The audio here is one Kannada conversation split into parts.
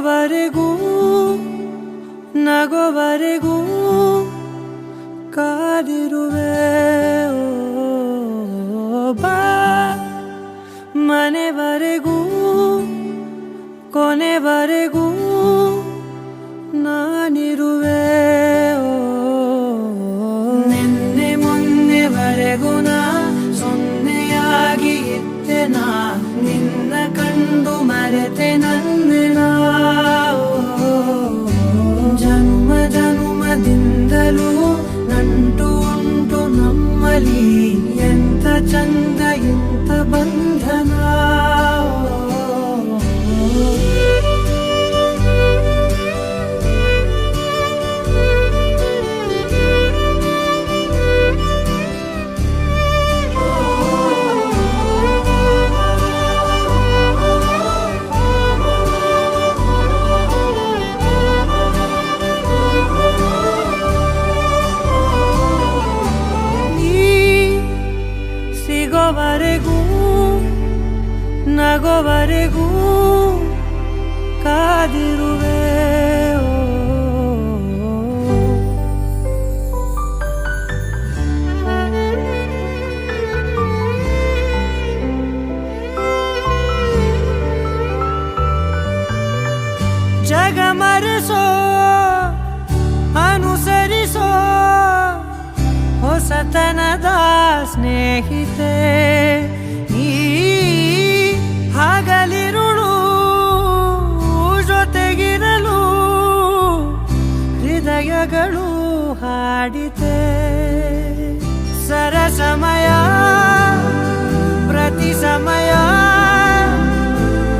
ಸಿಗೋವರೆಗೂ ನಗೋವರೆಗೂ ಕಾದಿರುವೆ ಬಾ ಮನೆವರೆಗೂ ಕೊನೆವರೆಗೂ ನಾನಿರುವೆ ನಿನ್ನೆ ಮೊನ್ನೆವರೆಗೂ ನಾ ಸೊನ್ನೆಯಾಗಿ ಇದ್ದೆ ನಾ ನಿನ್ನ ಕಂಡು ಮರೆತೆ ನನ್ನೆನ ಜನ್ಮ ಜನ್ಮದಿಂದಲೂ ನಂಟು ಉಂಟು ನಮ್ಮಲ್ಲಿ ಎಂತ ಚಂದ ಎಂತ ಬಂಧನ ಸಿಗೋವರೆಗೂ ನಗೋವರೆಗೂ ಕಾದಿರುವೆ ಜಗ ಮರೆಸೋ ಅನುಸರಿಸೋ ಹೊಸತನದ ಸ್ನೇಹಿತೆ ಈ ಹಗಲಿರುಳು ಜೊತೆಗಿರಲು ಹೃದಯಗಳು ಹಾಡಿತೆ ಸರಸಮಯ ಪ್ರತಿ ಸಮಯ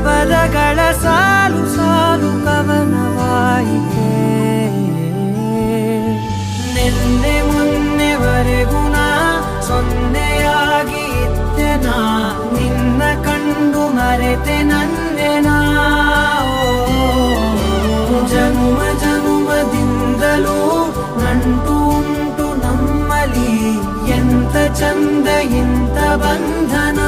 ಪದಗಳ ಸಾಲು ಸಾಲು ಕವನವಾಯಿತೆ ನಿನ್ನೆ ಮೊನ್ನೆವರೆಗೂ ನಾ ಸೊನ್ನೆಯಾಗಿ ಇದ್ದೆ ನಾ ನಿನ್ನ ಕಂಡು ಮರೆತೆ ನನ್ನೆನ ಜನ್ಮ ಜನ್ಮದಿಂದಲೂ ನಂಟು ಉಂಟು ನಮ್ಮಲ್ಲಿ ಎಂತ ಚಂದ ಎಂತ ಬಂಧನ